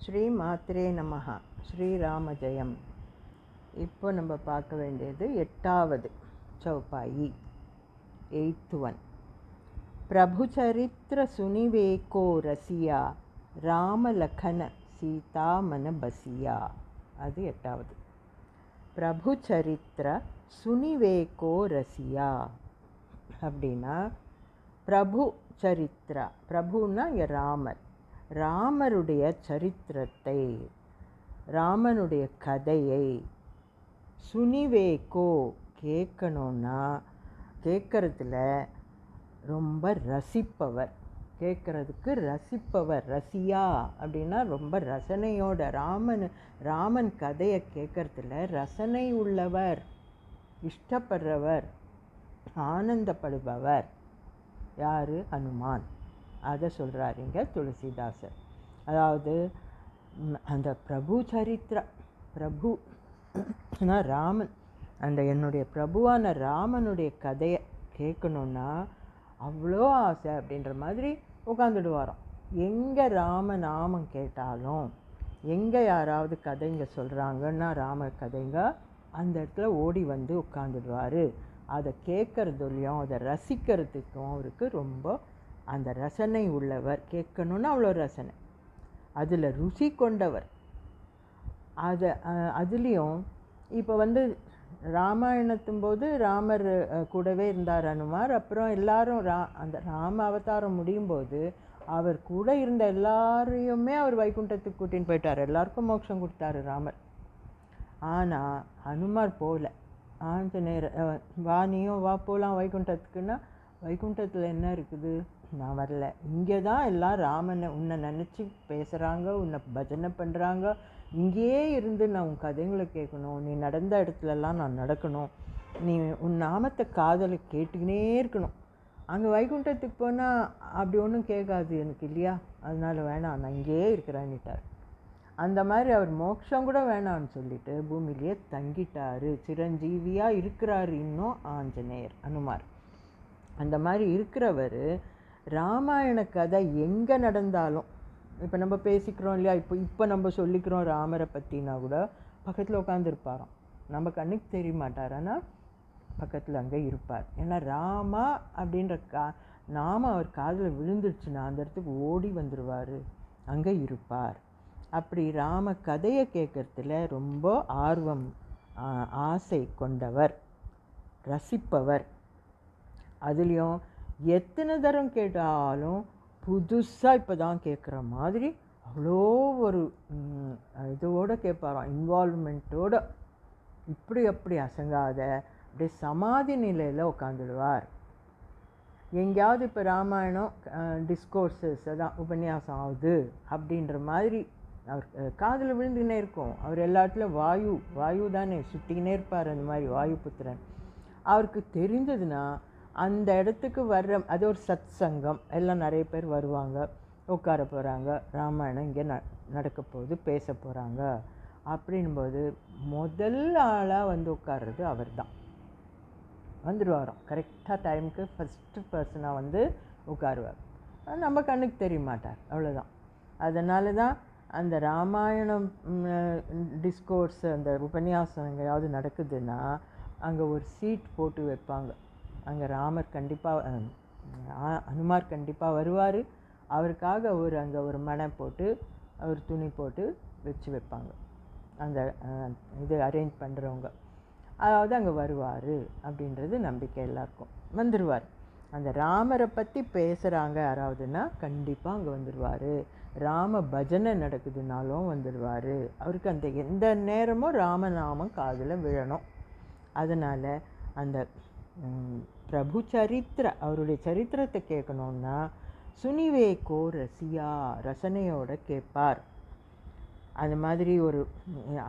ஸ்ரீ மாத்ரே நமஹ. ஸ்ரீராம ஜெயம். இப்போ நம்ம பார்க்க வேண்டியது 8வது சௌபாயி, 8th one. பிரபு சரித்திர சுனிவேகோ ரசியா ராம லக்ன சீதா மன பசியா. அது 8வது. பிரபு சரித்திர சுனிவேகோ ரசியா அப்படின்னா பிரபு சரித்திரா, பிரபுன்னா ராமர், ராமருடைய சரித்திரத்தை, ராமனுடைய கதையை சுனிவேகோ கேட்கணுன்னா கேட்குறதுல ரொம்ப ரசிப்பவர், கேட்குறதுக்கு ரசிப்பவர். ரசியா அப்படின்னா ரொம்ப ரசனையோட, ராமன் கதையை கேட்குறதுல ரசனை உள்ளவர், இஷ்டப்படுறவர், ஆனந்தப்படுபவர். யார்? ஹனுமான். அதை சொல்கிறார் இங்கே துளசிதாசர். அதாவது அந்த பிரபு சரித்திர, பிரபுனா ராமன், அந்த என்னுடைய பிரபுவான ராமனுடைய கதையை கேட்கணுன்னா அவ்வளோ ஆசை அப்படின்ற மாதிரி உட்காந்துடுவாராம். எங்கே ராம நாமம் கேட்டாலும், எங்கே யாராவது கதைங்க சொல்கிறாங்கன்னா ராம கதைங்க, அந்த இடத்துல ஓடி வந்து உட்காந்துடுவார். அதை கேட்குறதுலையும் அதை ரசிக்கிறதுக்கும் அவருக்கு ரொம்ப அந்த ரசனை உள்ளவர். கேட்கணுன்னா அவ்வளோ ரசனை, அதில் ருசி கொண்டவர். அதுலேயும் இப்போ ராமாயணத்தும் போது ராமர் கூடவே இருந்தார் ஹனுமார். அப்புறம் எல்லாரும் அந்த ராம அவதாரம் முடியும் போது அவர் கூட இருந்த எல்லாரையுமே அவர் வைகுண்டத்துக்கு கூட்டின்னு போயிட்டார், எல்லாருக்கும் மோட்சம் கொடுத்தாரு ராமர். ஆனால் ஹனுமார் போகல. ஆஞ்சநேயர் வா, நீயும் வா போகலாம் வைகுண்டத்துக்குன்னா, வைகுண்டத்தில் என்ன இருக்குது, நான் வரல, இங்கே தான் எல்லாம் ராமனை உன்னை நினச்சி பேசுகிறாங்க, உன்னை பஜனை பண்ணுறாங்க, இங்கேயே இருந்து நான் உன் கதைங்களை கேட்கணும், நீ நடந்த இடத்துலலாம் நான் நடக்கணும், நீ உன் நாமத்தை காதலை கேட்டுக்கினே இருக்கணும். அங்கே வைகுண்டத்துக்கு போனால் அப்படி ஒன்றும் கேட்காது எனக்கு இல்லையா, அதனால் வேணாம், நான் இங்கேயே இருக்கிறேன்னுட்டார். அந்த மாதிரி அவர் மோட்சம் கூட வேணான்னு சொல்லிட்டு பூமியிலேயே தங்கிட்டார், சிரஞ்சீவியாக இருக்கிறார் இன்னும் ஆஞ்சநேயர் ஹனுமார். அந்த மாதிரி இருக்கிறவர் ராமாயண கதை எங்கே நடந்தாலும், இப்போ நம்ம பேசிக்கிறோம் இல்லையா, இப்போ நம்ம சொல்லிக்கிறோம் ராமரை பற்றினா கூட பக்கத்தில் உட்காந்துருப்பாராம். நம்ம கண்ணுக்கு தெரிய மாட்டார், ஆனால் பக்கத்தில் அங்கே இருப்பார். ஏன்னா ராமா அப்படின்ற நாம அவர் காதில் விழுந்துருச்சுன்னா அந்த இடத்துக்கு ஓடி வந்துடுவார், அங்கே இருப்பார். அப்படி ராம கதையை கேட்குறதுல ரொம்ப ஆர்வம், ஆசை கொண்டவர், ரசிப்பவர். அதுலேயும் எத்தனை தரம் கேட்டாலும் புதுசாக இப்போ தான் கேட்குற மாதிரி அவ்வளோ ஒரு இதோடு கேட்பாராம், இன்வால்வ்மெண்ட்டோடு. இப்படி அப்படி அசங்காத அப்படியே சமாதி நிலையில் உட்காந்துடுவார். எங்கேயாவது இப்போ ராமாயணம் டிஸ்கோர்ஸஸ் அதான் உபன்யாசம் ஆகுது அப்படின்ற மாதிரி அவர் காதில் விழுந்துக்கினே இருக்கும். அவர் எல்லா இடத்துலையும் வாயு தானே சுட்டிக்கினே இருப்பார். அந்த மாதிரி வாயு புத்திரன் அவருக்கு தெரிஞ்சதுன்னா அந்த இடத்துக்கு வர்ற, அது ஒரு சத் சங்கம், எல்லாம் நிறைய பேர் வருவாங்க, உட்கார போகிறாங்க, ராமாயணம் இங்கே நடக்க போகுது, பேச போகிறாங்க அப்படின்போது முதல் ஆளாக உட்கார்றது அவர் தான். வந்துடுவாரோம் கரெக்டாக டைமுக்கு, ஃபஸ்ட்டு பர்சனாக உட்காருவார். நம்ம கண்ணுக்கு தெரிய மாட்டார், அவ்வளோதான். அதனால தான் அந்த ராமாயணம் டிஸ்கோர்ஸ், அந்த உபன்யாசம் எங்கேயாவது நடக்குதுன்னா அங்கே ஒரு சீட் போட்டு வைப்பாங்க. அங்கே ராமர் கண்டிப்பாக, ஹனுமார் கண்டிப்பாக வருவார். அவருக்காக அங்கே ஒரு மனை போட்டு ஒரு துணி போட்டு வச்சு வைப்பாங்க, அந்த இது அரேஞ்ச் பண்ணுறவங்க. அதாவது அங்கே வருவார் அப்படின்றது நம்பிக்கை எல்லாருக்கும். வந்துடுவார். அந்த ராமரை பற்றி பேசுகிறாங்க யாராவதுன்னா கண்டிப்பாக அங்கே வந்துடுவார். ராம பஜனை நடக்குதுனாலும் வந்துடுவார். அவருக்கு அந்த எந்த நேரமும் ராமநாமம் காதில் விழணும். அதனால் அந்த பிரபு சரித்திர, அவருடைய சரித்திரத்தை கேட்கணுன்னா சுனிவேகோ ரசியா, ரசனையோடு கேட்பார். அது மாதிரி ஒரு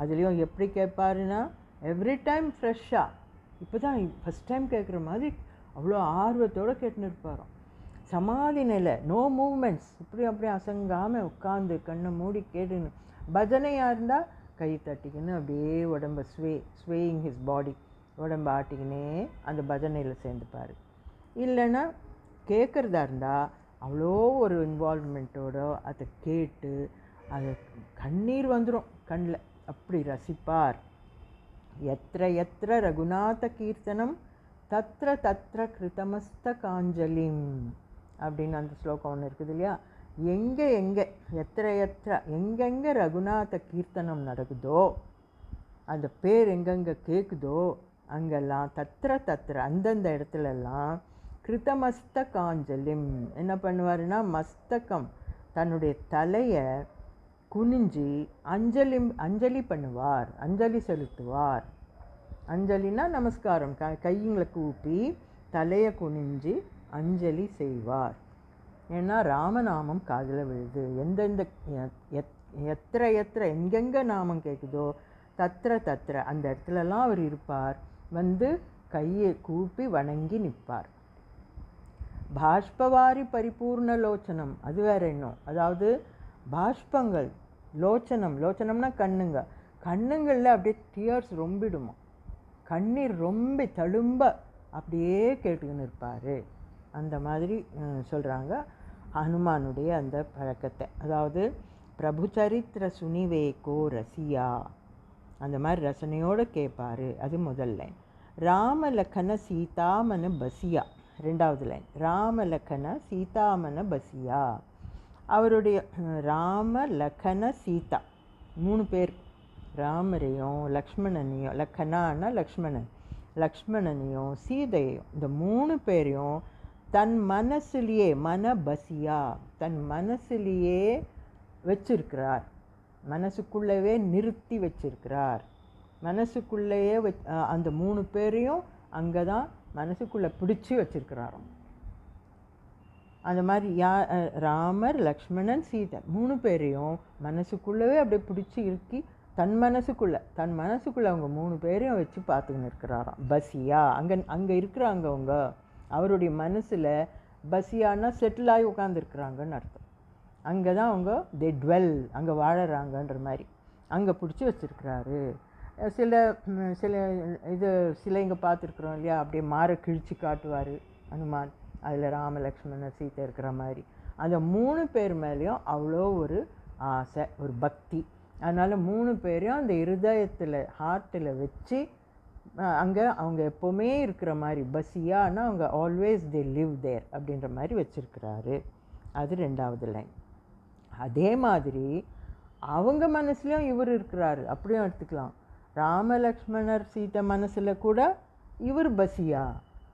அதுலேயும் எப்படி கேட்பாருன்னா எவ்ரி டைம் ஃப்ரெஷ்ஷாக, இப்போ தான் ஃபஸ்ட் டைம் கேட்குற மாதிரி அவ்வளோ ஆர்வத்தோடு கேட்டுன்னு இருப்பாராம். சமாதி நிலை, நோ மூமெண்ட்ஸ், இப்படி அப்படியே அசங்காமல் உட்காந்து கண்ணை மூடி கேட்டுன்னு. பஜனையாக இருந்தால் கை தட்டிக்கின்னு அப்படியே உடம்பை ஸ்வேயிங் ஹிஸ் பாடி, உடம்பை ஆட்டிக்கினே அந்த பஜனையில் சேர்ந்துப்பார். இல்லைன்னா கேட்குறதா இருந்தால் அவ்வளோ ஒரு இன்வால்வ்மெண்ட்டோடு அதை கேட்டு அது கண்ணீர் வந்துடும் கண்ணில், அப்படி ரசிப்பார். எத்திர எத்திர ரகுநாத கீர்த்தனம் தத்ர தத்ர கிருதமஸ்த காஞ்சலிம் அப்படின்னு அந்த ஸ்லோகம் ஒன்று இருக்குது இல்லையா. எங்கே எங்கே எத்திர எத்திர எங்கெங்கே ரகுநாத கீர்த்தனம் நடக்குதோ, அந்த பேர் எங்கெங்கே கேட்குதோ அங்கெல்லாம் தத்ர தத்ர அந்தந்த இடத்துலலாம் கிருதமஸ்த காஞ்சலிம் என்ன பண்ணுவாருன்னா, மஸ்தகம் தன்னுடைய தலையை குனிஞ்சி அஞ்சலி பண்ணுவார், அஞ்சலி செலுத்துவார். அஞ்சலினா நமஸ்காரம், கைங்களை கூப்பி தலையை குனிஞ்சி அஞ்சலி செய்வார். ஏன்னா ராமநாமம் காதில் விழுது. எந்தெந்த எத்திர எத்திர எங்கெங்கே நாமம் கேட்குதோ தத்திர தத்திர அந்த இடத்துலலாம் அவர் இருப்பார். வந்து கையை கூப்பி வணங்கி நிற்பார். பாஷ்பவாரி பரிபூர்ண லோச்சனம், அது வேற இன்னும், அதாவது பாஷ்பங்கள் லோச்சனம்னா கண்ணுங்களில் அப்படியே டியர்ஸ் ரொம்பிடுமா, கண்ணீர் ரொம்ப தழும்ப அப்படியே கேட்டுக்கின்னு இருப்பார். அந்த மாதிரி சொல்கிறாங்க ஹனுமானுடைய அந்த பழக்கத்தை. அதாவது பிரபு சரித்திர சுனிவேகோ ரசியா, அந்த மாதிரி ரசனையோடு கேட்பார். அது முதல் லைன். ராமலக்கன சீதாமன பசியா, ரெண்டாவது லைன். ராமலக்கன சீதாமன பசியா, அவருடைய ராம லக்கன சீதா 3 பேர், ராமரையும் லக்ஷ்மணனையும், லக்கனான்னா லக்ஷ்மணனையும் சீதையையும், இந்த 3 பேரையும் தன் மனசுலேயே பசியா தன் மனசுலேயே வச்சிருக்கிறார். மனசுக்குள்ளவே நிறுத்தி வச்சிருக்கிறார். மனசுக்குள்ளேயே அந்த 3 பேரையும் அங்கே தான் மனசுக்குள்ளே பிடிச்சி வச்சிருக்கிறாராம். அந்த மாதிரி ராமர் லக்ஷ்மணன் சீதை 3 பேரையும் மனசுக்குள்ளவே அப்படியே பிடிச்சி இருக்கி தன் மனசுக்குள்ளே அவங்க 3 பேரையும் வச்சு பார்த்துக்கின்னு இருக்கிறாராம். பசியா அங்கே இருக்கிறாங்க அவங்க, அவருடைய மனசில் பசியானா செட்டில் ஆகி உட்காந்துருக்குறாங்கன்னு அர்த்தம். அங்கே தான் அவங்க தே டுவெல், அங்கே வாழறாங்கன்ற மாதிரி அங்கே பிடிச்சி வச்சுருக்கிறாரு. சில இங்கே பார்த்துருக்குறோம் இல்லையா, அப்படியே மாற கிழிச்சு காட்டுவார் ஹனுமான், அதில் ராம லக்ஷ்மண சீதை இருக்கிற மாதிரி. அந்த 3 பேர் மேலேயும் அவ்வளோ ஒரு ஆசை, ஒரு பக்தி. அதனால் 3 பேரையும் அந்த இருதயத்தில் ஹார்ட்டில் வச்சு அங்கே அவங்க எப்போவுமே இருக்கிற மாதிரி பசியானா அவங்க ஆல்வேஸ் தே லிவ் தேர் அப்படின்ற மாதிரி வச்சுருக்கிறாரு. அது 2வது லைன். அதே மாதிரி அவங்க மனசுலையும் இவர் இருக்கிறாரு, அப்படியும் எடுத்துக்கலாம். ராம லக்ஷ்மணர் சீதை மனசில் கூட இவர் பசியா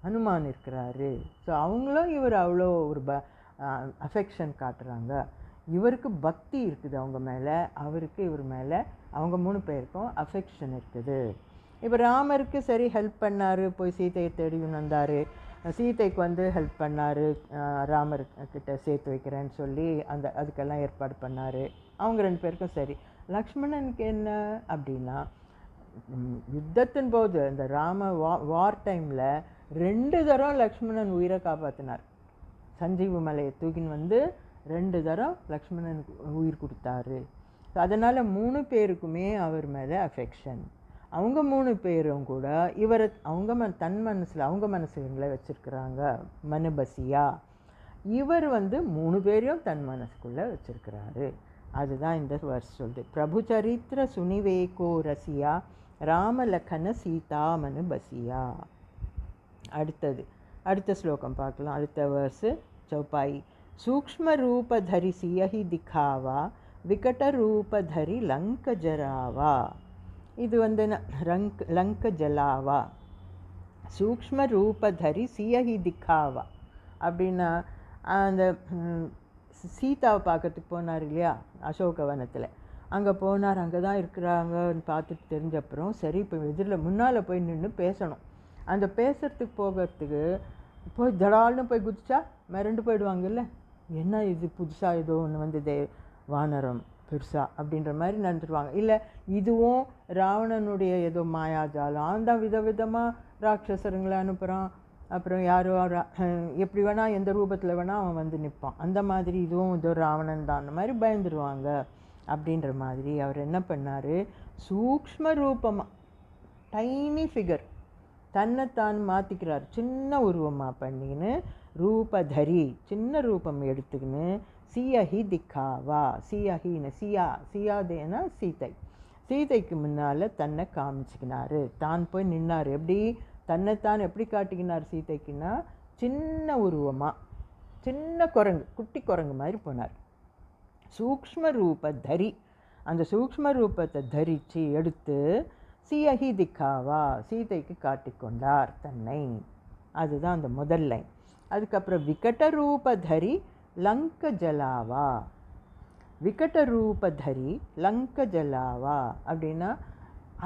ஹனுமான் இருக்கிறாரு. ஸோ அவங்களும் இவர் அவ்வளோ ஒரு அஃபெக்ஷன் காட்டுறாங்க. இவருக்கு பக்தி இருக்குது அவங்க மேலே, அவருக்கு இவர் மேலே, அவங்க 3 பேருக்கும் அஃபெக்ஷன் இருக்குது. இப்போ ராமருக்கு சரி ஹெல்ப் பண்ணார், போய் சீதையை தேடின்னு வந்தார். சீதைக்கு வந்து ஹெல்ப் பண்ணார், ராமர்கிட்ட சேர்த்து வைக்கிறேன்னு சொல்லி அதுக்கெல்லாம் ஏற்பாடு பண்ணார். அவங்க 2 பேருக்கும் சரி. லக்ஷ்மணனுக்கு என்ன அப்படின்னா, யுத்தத்தின் போது இந்த வார் டைமில் 2 தரம் லக்ஷ்மணன் உயிரை காப்பாற்றினார். சஞ்சீவி மலையை தூக்கின்னு வந்து 2 தரம் லக்ஷ்மணனுக்கு உயிர் கொடுத்தாரு. ஸோ அதனால் 3 பேருக்குமே அவர் மேலே அஃபெக்ஷன். அவங்க 3 பேரும் கூட இவரை தன் மனசில் அவங்க மனசுங்களை வச்சுருக்கிறாங்க மனபசியா. இவர் வந்து 3 பேரையும் தன் மனசுக்குள்ளே வச்சுருக்கிறாரு. அதுதான் இந்த வர்ஸ் சொல்லுது. பிரபு சரித்திர சுனிவேகோ ரசியா ராமலக்கன சீதா மனபசியா. அடுத்த ஸ்லோகம் பார்க்கலாம். அடுத்த வர்ஸு चौपाई. सूक्ष्म रूप धरि सियहि दिखावा विकट रूप धरि लंक जरावा. இது வந்து லங்க ஜலாவா. சூக்ஷ்ம ரூப தரி சியஹி திக்காவா அப்படின்னா, அந்த சீதாவை பார்க்கறதுக்கு போனார் இல்லையா அசோகவனத்தில், அங்கே போனார். அங்கே தான் இருக்கிறாங்கன்னு பார்த்துட்டு தெரிஞ்சப்புறம் சரி இப்போ முன்னால் போய் நின்று பேசணும். அந்த பேசுகிறதுக்கு போகிறதுக்கு போய் தடால்னு போய் குதிச்சா மிரண்டு போயிடுவாங்கல்ல, என்ன இது புதுசாக ஏதோ ஒன்று வந்து வானரம் பெருசா அப்படின்ற மாதிரி நடந்துடுவாங்க. இல்லை இதுவும் ராவணனுடைய ஏதோ மாயாஜாலம், அந்த விதவிதமாக ராட்சசருங்களை அனுப்புகிறான். அப்புறம் யாரோ எப்படி வேணால் எந்த ரூபத்தில் வேணால் அவன் வந்து நிற்பான். அந்த மாதிரி இதுவும் ஏதோ ராவணன் தான், அந்த மாதிரி பயந்துடுவாங்க. அப்படின்ற மாதிரி அவர் என்ன பண்ணார், சூக்ஷ்ம ரூபமாக டைனி ஃபிகர் தன்னைத்தான் மாற்றிக்கிறார், சின்ன உருவமாக பண்ணின்னு ரூபதரி சின்ன ரூபம் எடுத்துக்கின்னு சியஹி திக்காவா, சியஹின்னு சியாதேனா சீதை, சீதைக்கு முன்னால் தன்னை காமிச்சிக்கினார், தான் போய் நின்னார். எப்படி தன்னைத்தான் எப்படி காட்டிக்கினார் சீதைக்குன்னா, சின்ன உருவமாக, சின்ன குரங்கு, குட்டி குரங்கு மாதிரி போனார். சூக்ஷ்ம ரூப தரி, அந்த சூக்ஷ்ம ரூபத்தை தரித்து எடுத்து சியஹி திக்காவா, சீதைக்கு காட்டிக்கொண்டார் தன்னை. அதுதான் அந்த முதல் லைன். அதுக்கப்புறம் விகட ரூபதரி லங்க ஜலாவா, விகட ரூபதரி லங்க ஜலாவா அப்படின்னா,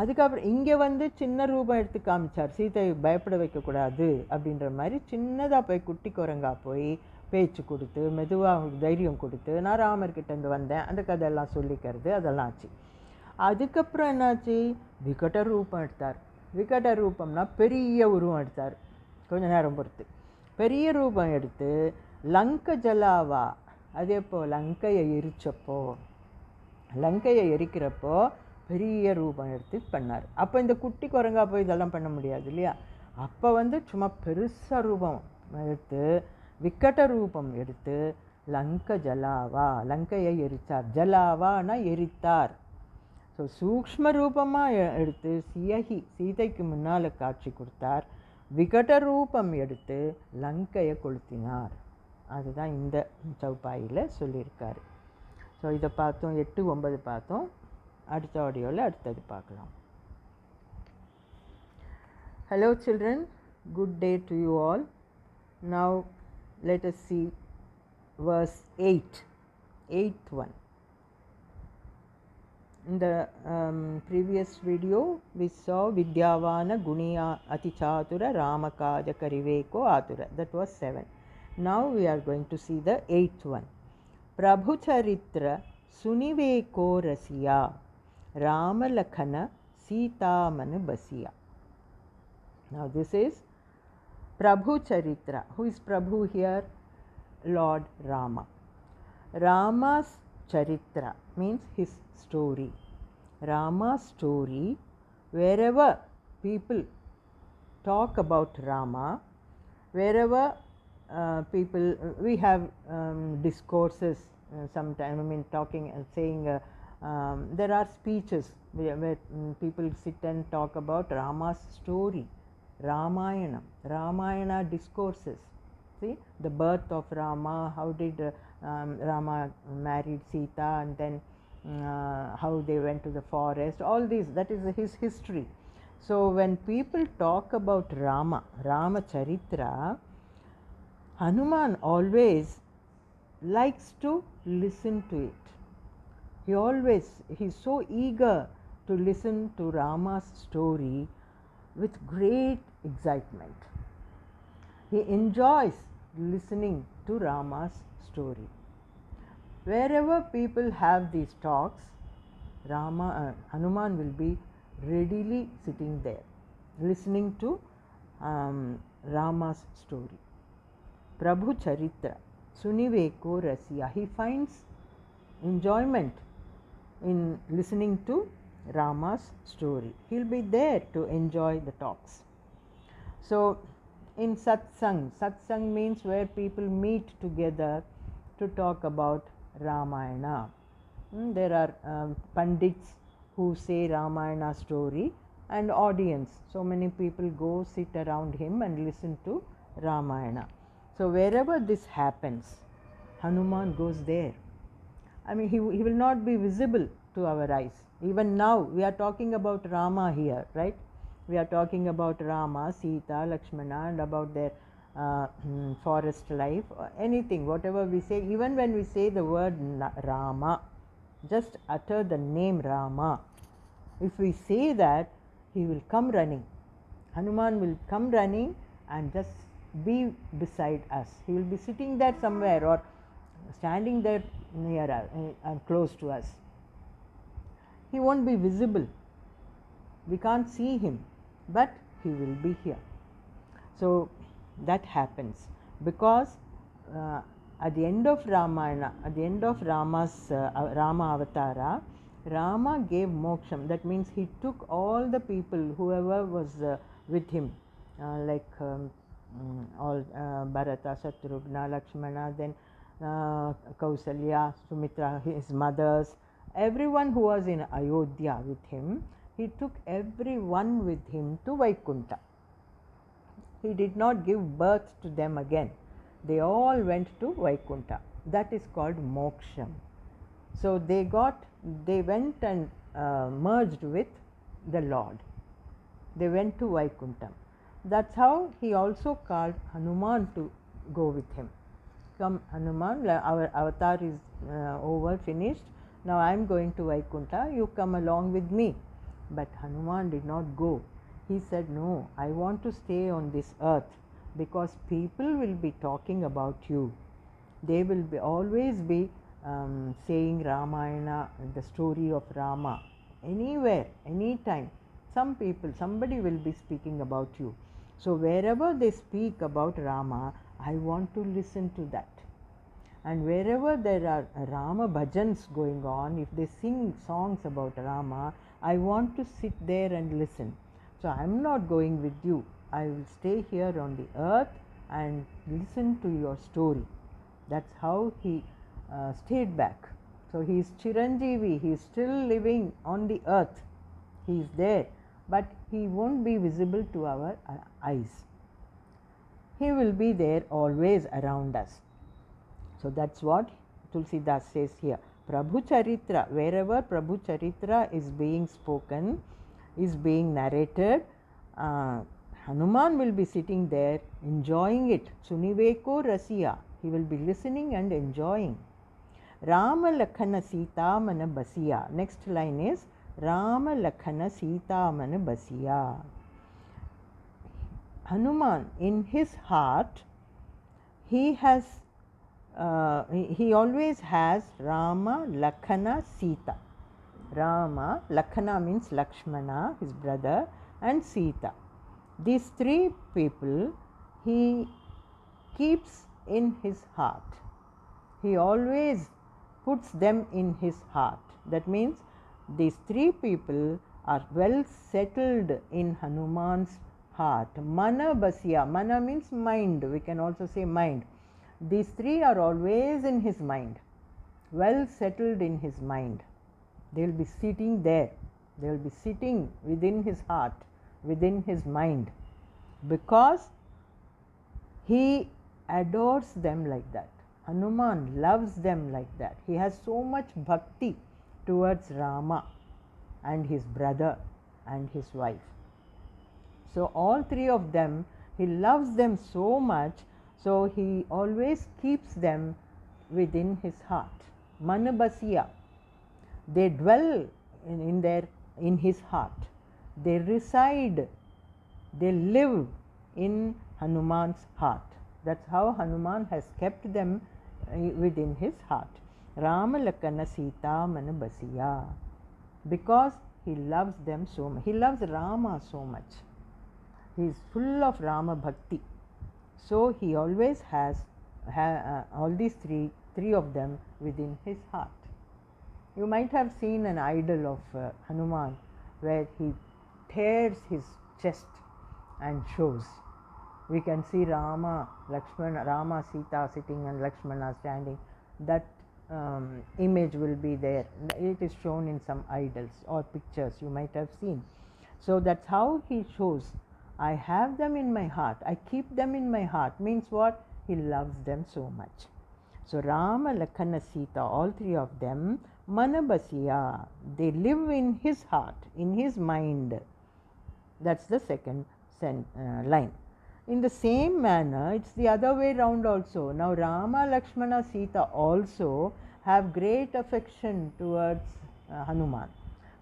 அதுக்கப்புறம் இங்கே சின்ன ரூபம் எடுத்து காமிச்சார், சீதை பயப்பட வைக்கக்கூடாது அப்படின்ற மாதிரி. சின்னதாக போய் குட்டி குரங்கா போய் பேச்சு கொடுத்து மெதுவாக அவங்களுக்கு தைரியம் கொடுத்து, நான் ராமர்கிட்டேருந்து வந்தேன், அந்த கதையெல்லாம் சொல்லிக்கிறது, அதெல்லாம் ஆச்சு. அதுக்கப்புறம் என்னாச்சு, விகட ரூபம் எடுத்தார். விகட ரூபம்னா பெரிய உருவம் எடுத்தார். கொஞ்ச நேரம் பொறுத்து பெரிய ரூபம் எடுத்து லங்க ஜலாவா, அது எப்போ லங்கையை எரிச்சப்போ, லங்கையை எரிக்கிறப்போ பெரிய ரூபம் எடுத்து பண்ணார். அப்போ இந்த குட்டி குரங்கா போய் இதெல்லாம் பண்ண முடியாது இல்லையா. அப்போ சும்மா பெருசாக ரூபம் எடுத்து, விக்கட்ட ரூபம் எடுத்து லங்க ஜலாவா, லங்கையை எரித்தார். ஜலாவானா எரித்தார். ஸோ சூக்ஷ்ம ரூபமாக எடுத்து சியஹி, சீதைக்கு முன்னால் காட்சி கொடுத்தார். விகட ரூபம் எடுத்து லங்கையை கொளுத்தினார். அதுதான் இந்த சௌப்பாயில் சொல்லியிருக்காரு. ஸோ இதை பார்த்தோம், 8, 9 பார்த்தோம். அடுத்த ஆடியோவில் அடுத்தது பார்க்கலாம். Hello children, good day to you all. Now let us see verse 8, 8th one. In the previous video we saw Vidyavana Guniya Atichatura Ramakaja Kariveko Atura. That was 7. Now we are going to see the 8th one. Prabhu Charitra Suniveko Rasiya Ramalakhana Sita Manu Basiya. Now this is Prabhu Charitra. Who is Prabhu here? Lord Rama. Rama's Charitra means his story. Rama's story, wherever people talk about Rama, wherever people, we have discourses sometime, talking and saying, there are speeches where people sit and talk about Rama's story, Ramayana discourses. See, the birth of Rama, how did Rama married Sita, and then how they went to the forest, all these, that is his history. So when people talk about Rama Charitra, Hanuman always likes to listen to it. He's so eager to listen to Rama's story with great excitement. He enjoys listening to Rama's story. Wherever people have these talks, Hanuman will be readily sitting there, listening to Rama's story. Prabhu Charitra Suniveko Rasiya. He finds enjoyment in listening to Rama's story. He'll be there to enjoy the talks. So in satsang means where people meet together to talk about Ramayana. There are pandits who say Ramayana story, and audience, so many people go sit around him and listen to Ramayana. So wherever this happens, Hanuman goes there. He will not be visible to our eyes. Even now we are talking about Rama here, right? We are talking about Rama, Sita, Lakshmana, and about their forest life, anything, whatever we say. Even when we say the word Rama, just utter the name Rama. If we say that, he will come running. Hanuman will come running and just be beside us. He will be sitting there somewhere or standing there near us and close to us. He won't be visible. We can't see him, but he will be here. So that happens because at the end of Ramayana, at the end of Rama's Rama Avatara, Rama gave moksham. That means he took all the people, whoever was with him, like all Bharata, Shatrugna, Lakshmana, then Kausalya, Sumitra, his mothers, everyone who was in Ayodhya with him, he took everyone with him to Vaikunta. He did not give birth to them again. They all went to Vaikunta. That is called moksham. So they went and merged with the Lord. They went to Vaikuntham. That's how he also called Hanuman to go with him. Come Hanuman, our avatar is over, finished. Now I am going to Vaikunta, you come along with me. But Hanuman did not go. He said, no, I want to stay on this earth because people will be talking about you. They will always be saying Ramayana, the story of Rama, anywhere, anytime. Somebody will be speaking about you. So wherever they speak about Rama, I want to listen to that. And wherever there are Rama bhajans going on, if they sing songs about Rama, I want to sit there and listen. So I am not going with you. I will stay here on the earth and listen to your story. That's how he stayed back. So he is Chiranjeevi, he is still living on the earth. He is there, but he won't be visible to our eyes. He will be there always around us. So that's what Tulsidas says here. Prabhu Charitra, wherever Prabhu Charitra is being spoken, is being narrated, Hanuman will be sitting there enjoying it. Suniveko Rasiya, he will be listening and enjoying. Rama Lakhana Sita Mana Basiya. Next line is Rama Lakhana Sita Mana Basiya. Hanuman, in his heart, he always has Rama, Lakhana, Sita. Rama, Lakhana means Lakshmana, his brother, and Sita. These three people he keeps in his heart. He always puts them in his heart. That means these three people are well settled in Hanuman's heart. Mana Basya. Mana means mind. We can also say mind. These three are always in his mind, well settled in his mind. They will be sitting there. They will be sitting within his heart, within his mind, because he adores them like that. Hanuman loves them like that. He has so much bhakti towards Rama and his brother and his wife. So all three of them, he loves them so much, so he always keeps them within his heart. Manabasya. They dwell in his heart. They reside, they live in Hanuman's heart. That's how Hanuman has kept them within his heart. Rama Lakana Sita Manabasiya. Because he loves them so much. He loves Rama so much. He is full of Rama Bhakti. So he always has all these three of them within his heart. You might have seen an idol of Hanuman where he tears his chest and shows. We can see Rama, Lakshmana, Rama, Sita sitting and Lakshmana standing. That image will be there. It is shown in some idols or pictures you might have seen. So that's how he shows. I have them in my heart. I keep them in my heart. Means what? He loves them so much. So Rama, Lakhana, Sita, all three of them, Manabasiya, they live in his heart, in his mind. That's the second line. In the same manner, it's the other way round also. Now Rama, Lakshmana, Sita also have great affection towards Hanuman.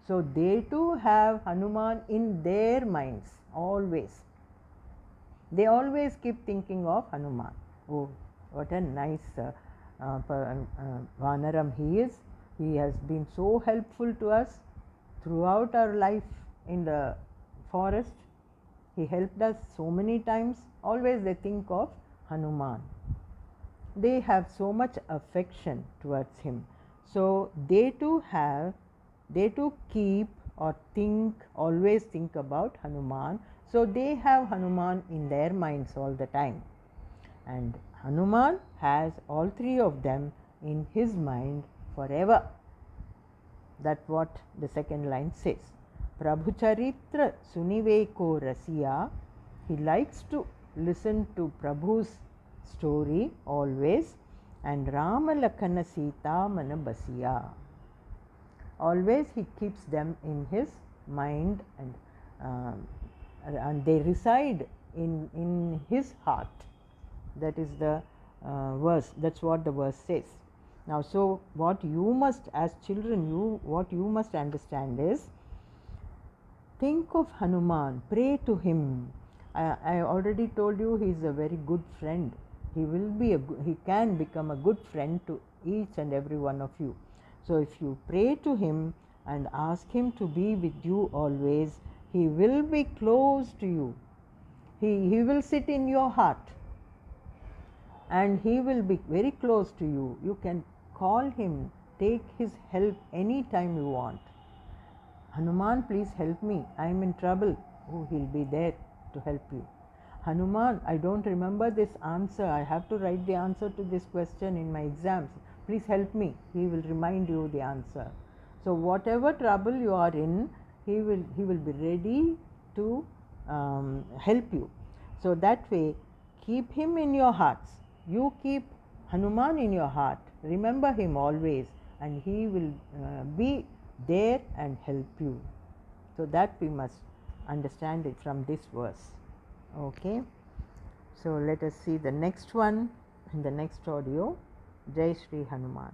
So they too have Hanuman in their minds always. They always keep thinking of Hanuman. Oh, what a nice Vanaram he is. He has been so helpful to us throughout our life in the forest. He helped us so many times. Always they think of Hanuman. They have so much affection towards him. So they too keep or think, always think about Hanuman. So they have Hanuman in their minds all the time. And Hanuman has all three of them in his mind forever. That's what the second line says. Prabhu Charitra Suniveko Rasiya. He likes to listen to Prabhu's story always. And Rama Lakhana Sita Manabasiya. Always he keeps them in his mind, and they reside in his heart. That is the verse. That's what the verse says. Now, so what you must, as children, what you must understand is, think of Hanuman, pray to him. I already told you he is a very good friend. He can become a good friend to each and every one of you. So if you pray to him and ask him to be with you always, he will be close to you. He will sit in your heart, and he will be very close to you. You can call him, take his help anytime you want. Hanuman, please help me, I am in trouble. Oh, he'll be there to help you. Hanuman, I don't remember this answer. I have to write the answer to this question in my exams. Please help me. He will remind you the answer. So whatever trouble you are in, he will be ready to help you. So that way, keep him in your hearts. You keep Hanuman in your heart. Remember him always, and he will be there and help you. So that we must understand it from this verse. Okay. So let us see the next one in the next audio. Jai Shri Hanuman.